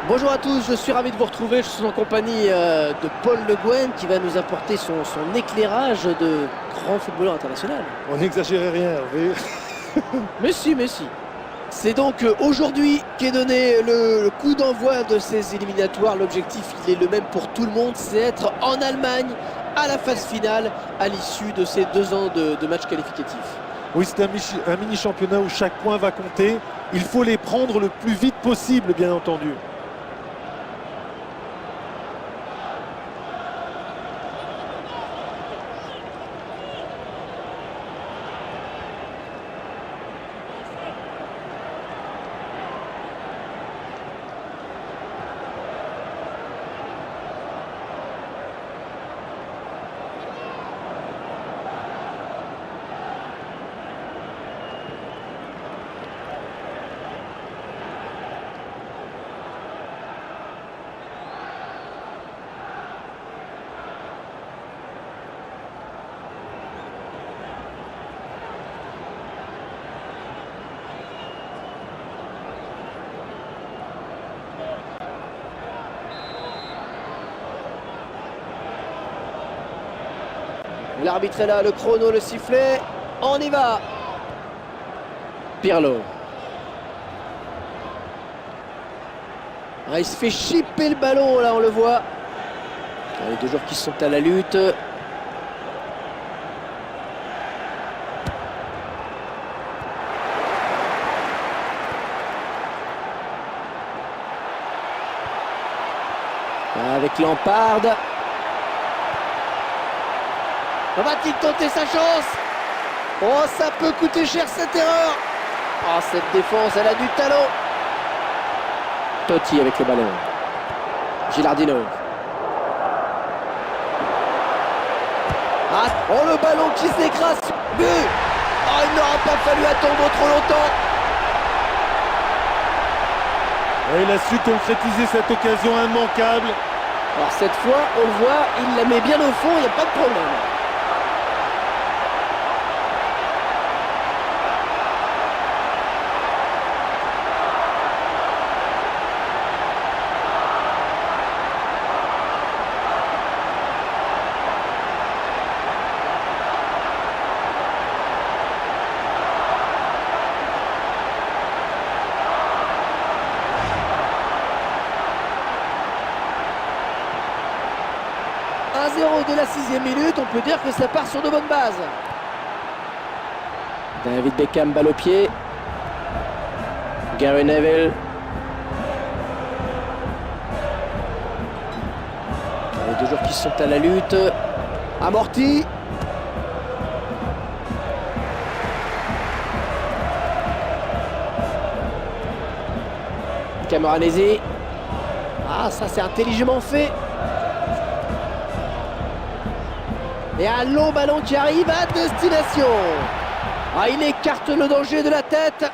Bonjour à tous, je suis ravi de vous retrouver. Je suis en compagnie de Paul Le Guen qui va nous apporter son éclairage de grand footballeur international. On n'exagérait rien, Hervé. Mais si. C'est donc aujourd'hui qu'est donné le coup d'envoi de ces éliminatoires. L'objectif, il est le même pour tout le monde, c'est être en Allemagne à la phase finale à l'issue de ces 2 ans de matchs qualificatifs. Oui, c'est un mini-championnat où chaque point va compter. Il faut les prendre le plus vite possible, bien entendu. L'arbitre est là, le chrono, le sifflet, on y va. Pirlo. Ah, il se fait chipper le ballon, là on le voit. Les 2 joueurs qui sont à la lutte. Avec Lampard. Va-t-il tenter sa chance? Oh, ça peut coûter cher cette erreur. Oh, cette défense, elle a du talent. Totti avec le ballon. Gilardino. Ah, oh, le ballon qui s'écrase. But. Oh, il n'aura pas fallu attendre trop longtemps. Et il a su concrétiser cette occasion immanquable. Alors cette fois, on le voit, il la met bien au fond, il n'y a pas de problème. De la 6e minute, on peut dire que ça part sur de bonnes bases. David Beckham, balle au pied. Gary Neville. Les 2 joueurs qui sont à la lutte. Amorti. Camoranesi. Ah, ça c'est intelligemment fait. Et un long ballon qui arrive à destination. Ah, il écarte le danger de la tête.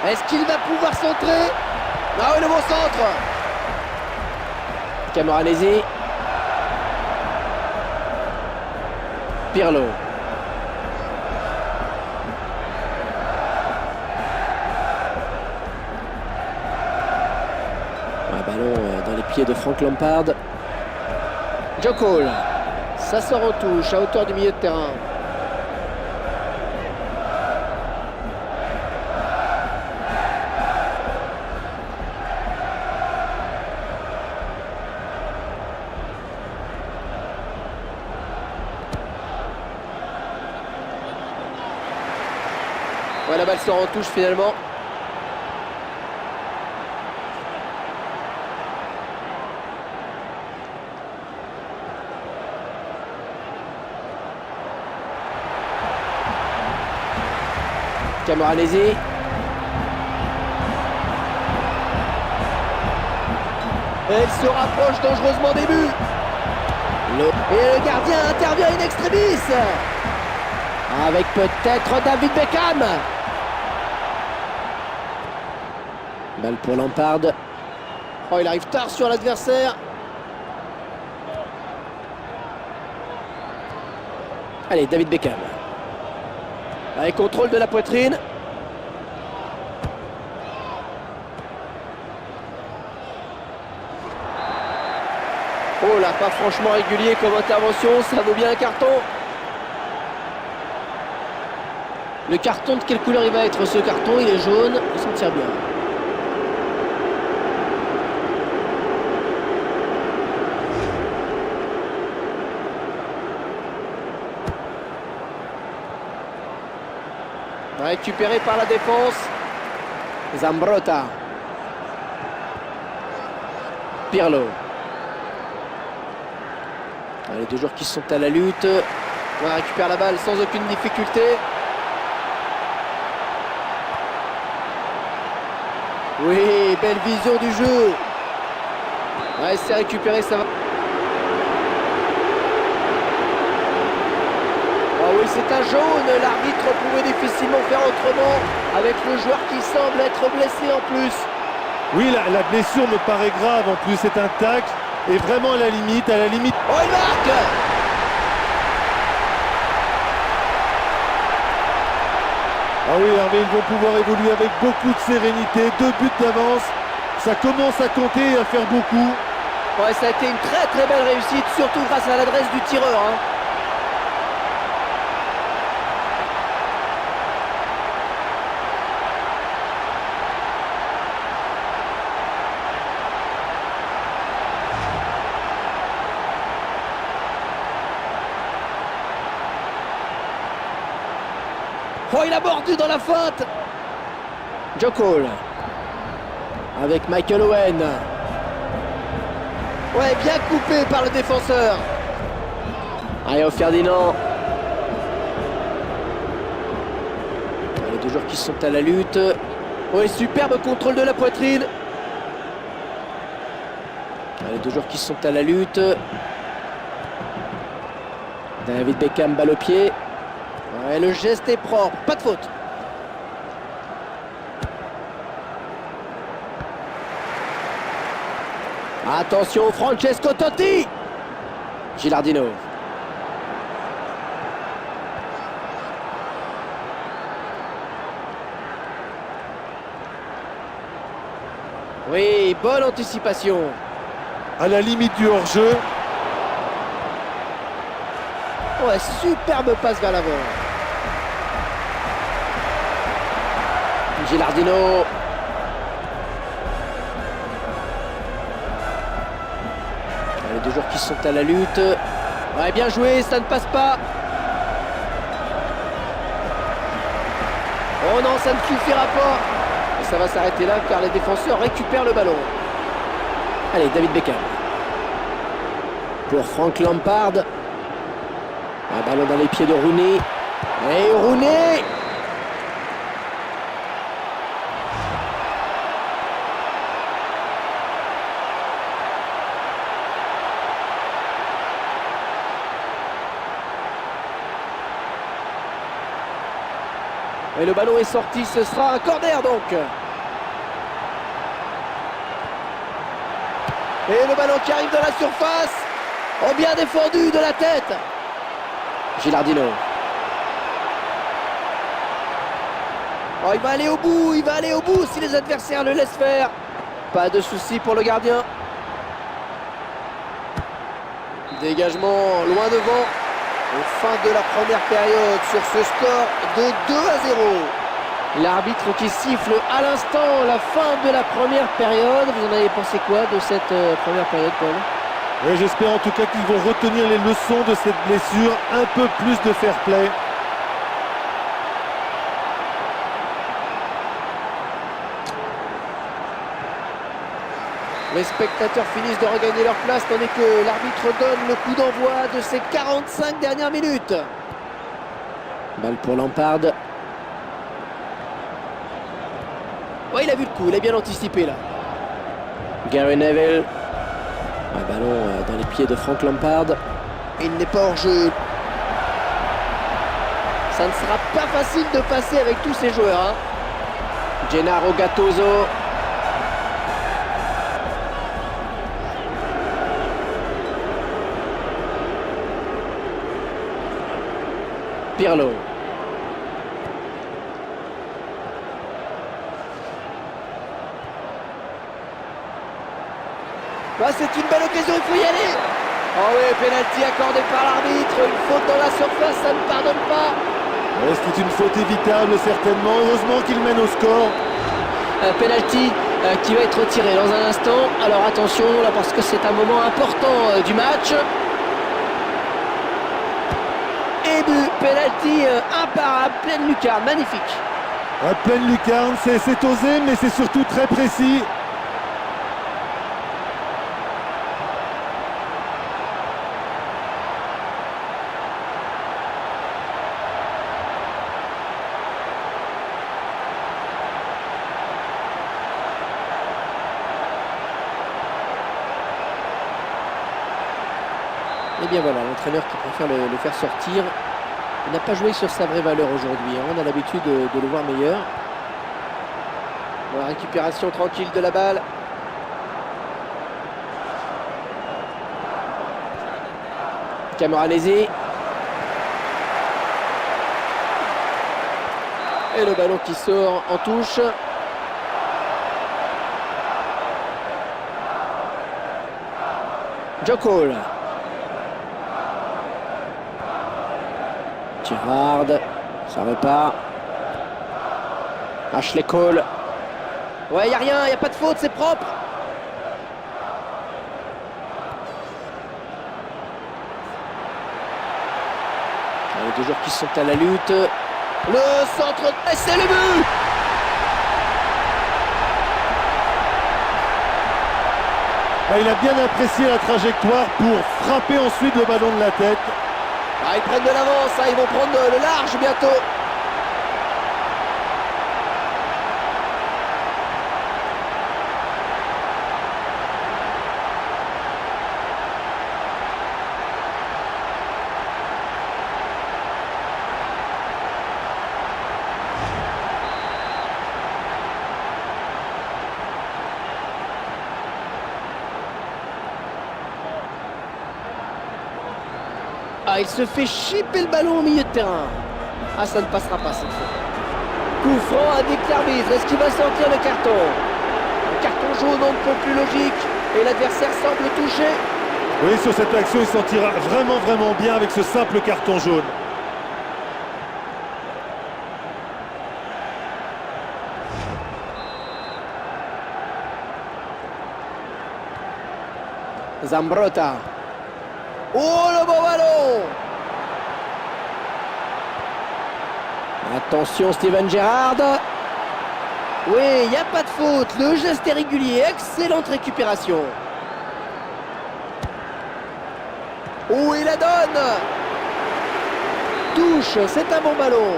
Est-ce qu'il va pouvoir centrer? Ah oui, le bon centre. Camoranesi. Pirlo. Ballon dans les pieds de Frank Lampard. Joe Cole. Ça sort en touche à hauteur du milieu de terrain. Ouais, la balle sort en touche finalement. Camoranesi. Elle se rapproche dangereusement des buts. Et le gardien intervient in extremis. Avec peut-être David Beckham. Balle pour Lampard. Oh, il arrive tard sur l'adversaire. Allez, David Beckham. Avec contrôle de la poitrine. Oh là, pas franchement régulier comme intervention, ça vaut bien un carton. Le carton, de quelle couleur il va être ce carton? Il est jaune, il s'en tire bien. Récupéré par la défense. Zambrotta. Pirlo. Les deux joueurs qui sont à la lutte. On récupère la balle sans aucune difficulté. Oui, belle vision du jeu. Ouais, c'est récupéré, ça va. Ah oui, c'est un jaune. L'arbitre pouvait difficilement faire autrement avec le joueur qui semble être blessé en plus. Oui, la blessure me paraît grave. En plus, c'est un tacle. Et vraiment à la limite, Oh, il marque! Ah oui, Hervé, ils vont pouvoir évoluer avec beaucoup de sérénité. 2 buts d'avance. Ça commence à compter et à faire beaucoup. Ouais, ça a été une très très belle réussite, surtout grâce à l'adresse du tireur. Oh, il a mordu dans la feinte. Joe Cole. Avec Michael Owen. Ouais, bien coupé par le défenseur. Allez, Ferdinand. Les deux joueurs qui sont à la lutte. Ouais, superbe contrôle de la poitrine. Les deux joueurs qui sont à la lutte. David Beckham, balle au pied. Ouais, le geste est propre, pas de faute. Attention, Francesco Totti. Gilardino. Oui, bonne anticipation. À la limite du hors-jeu. Ouais, superbe passe vers l'avant. Gilardino. Les deux joueurs qui sont à la lutte. Ouais, bien joué, ça ne passe pas. Oh non, ça ne suffira pas. Et ça va s'arrêter là car les défenseurs récupèrent le ballon. Allez, David Beckham. Pour Frank Lampard. Un ballon dans les pieds de Rooney. Et Rooney. Et le ballon est sorti, ce sera un corner donc. Et le ballon qui arrive dans la surface. Oh, bien défendu de la tête. Gilardino. Oh, il va aller au bout si les adversaires le laissent faire. Pas de souci pour le gardien. Dégagement loin devant. Fin de la première période sur ce score de 2-0. L'arbitre qui siffle à l'instant la fin de la première période. Vous en avez pensé quoi de cette première période, Paul? Oui, j'espère en tout cas qu'ils vont retenir les leçons de cette blessure. Un peu plus de fair play. Les spectateurs finissent de regagner leur place tandis que l'arbitre donne le coup d'envoi de ces 45 dernières minutes. Balle pour Lampard. Ouais, il a vu le coup, il a bien anticipé là. Gary Neville. Un ballon dans les pieds de Frank Lampard. Il n'est pas hors jeu. Ça ne sera pas facile de passer avec tous ces joueurs. Gennaro Gattuso. Pirlo. Bah, c'est une belle occasion, il faut y aller. Oh oui, pénalty accordé par l'arbitre. Une faute dans la surface, ça ne pardonne pas. Ouais, c'est une faute évitable certainement. Heureusement qu'il mène au score. Penalty qui va être retiré dans un instant. Alors attention là parce que c'est un moment important du match. Et but, penalty imparable, pleine lucarne, magnifique. À pleine lucarne, c'est osé mais c'est surtout très précis. Et bien voilà, l'entraîneur qui préfère le faire sortir. Il n'a pas joué sur sa vraie valeur aujourd'hui. On a l'habitude de le voir meilleur. Bon, la récupération tranquille de la balle. Camoranesi. Et le ballon qui sort en touche. Joe Cole. Gerrard, ça repart. Ashley Cole. Ouais, il n'y a rien, il n'y a pas de faute, c'est propre. Les deux joueurs qui sont à la lutte. Le centre, et c'est le but. Il a bien apprécié la trajectoire pour frapper ensuite le ballon de la tête. Ils prennent de l'avance, ils vont prendre le large bientôt. Il se fait chipper le ballon au milieu de terrain. Ça ne passera pas cette fois. Coup franc indique l'arbitre. Est-ce qu'il va sortir le carton? Un carton jaune, on ne peut plus logique. Et l'adversaire semble touché. Oui, sur cette action, il s'en tira vraiment bien avec ce simple carton jaune. Zambrotta. Oh, le beau ballon! Attention, Steven Gerrard. Oui, il n'y a pas de faute. Le geste est régulier. Excellente récupération. Oh, il la donne. Touche, c'est un bon ballon.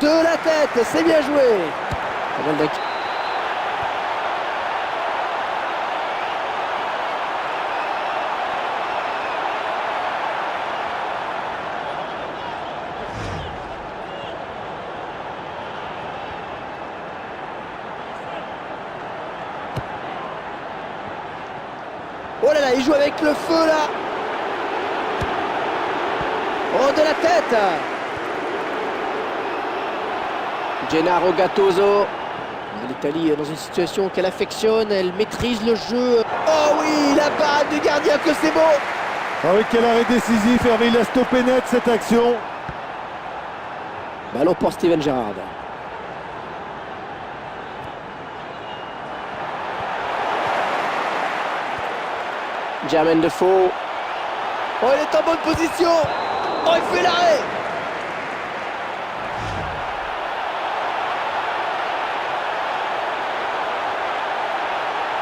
De la tête, c'est bien joué. Oh là là, il joue avec le feu là. Oh, de la tête. Gennaro Gattuso. L'Italie dans une situation qu'elle affectionne, elle maîtrise le jeu. Oh oui, la parade du gardien, que c'est beau. Ah oui, quel arrêt décisif, Hervé, il a stoppé net cette action. Ballon pour Steven Gerrard. Jermaine Defoe. Oh, il est en bonne position. Oh, il fait l'arrêt.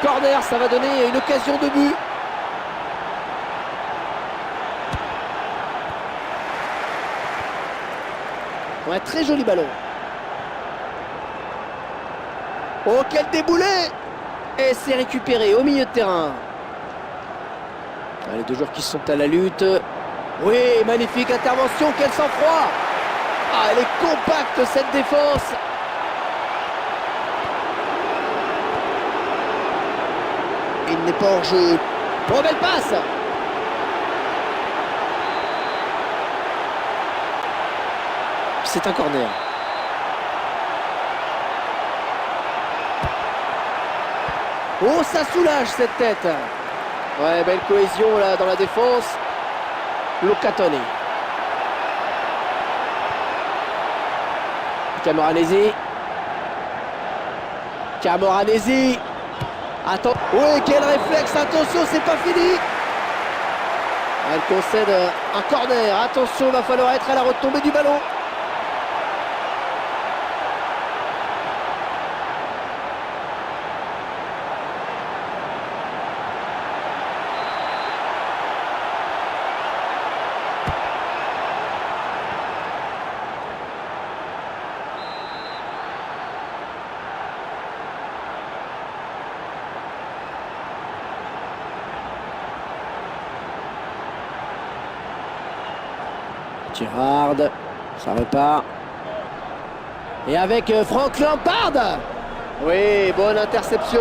Corner, ça va donner une occasion de but. Ouais, très joli ballon. Oh, quel déboulé. Et c'est récupéré au milieu de terrain. Les deux joueurs qui sont à la lutte. Oui, magnifique intervention, quel sang-froid. Elle est compacte cette défense. il n'est pas hors jeu. Oh, belle passe! C'est un corner. Oh, ça soulage cette tête. Ouais, belle cohésion là dans la défense. Locatone. Camoranesi. Camoranesi. Attends. Oui, quel réflexe. Attention, c'est pas fini. Elle concède un corner. Attention, va falloir être à la retombée du ballon. Girard, ça repart. Et avec Frank Lampard. Oui, bonne interception.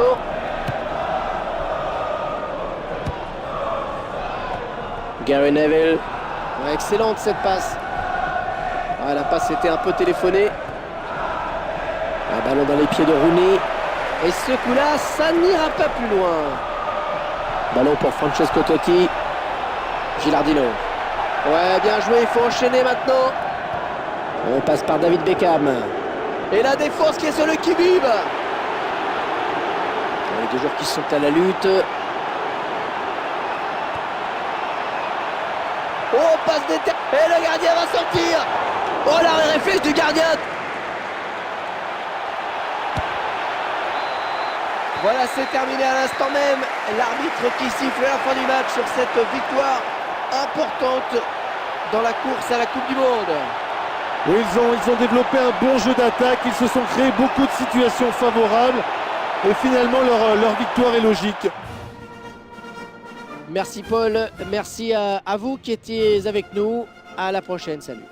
Gary Neville. Ouais, excellente cette passe. Ouais, la passe était un peu téléphonée. Un ballon dans les pieds de Rooney. Et ce coup-là, ça n'ira pas plus loin. Ballon pour Francesco Totti. Gilardino. Ouais, bien joué, il faut enchaîner maintenant. On passe par David Beckham. Et la défense qui est sur le qui-vive. Les deux joueurs qui sont à la lutte. Oh, passe des têtes. Et le gardien va sortir. Oh, la réflexe du gardien. Voilà, c'est terminé à l'instant même. L'arbitre qui siffle la fin du match sur cette victoire importante dans la course à la Coupe du Monde. Oui, ils ont développé un bon jeu d'attaque, ils se sont créés beaucoup de situations favorables et finalement leur victoire est logique. Merci Paul, merci à vous qui étiez avec nous. À la prochaine, salut.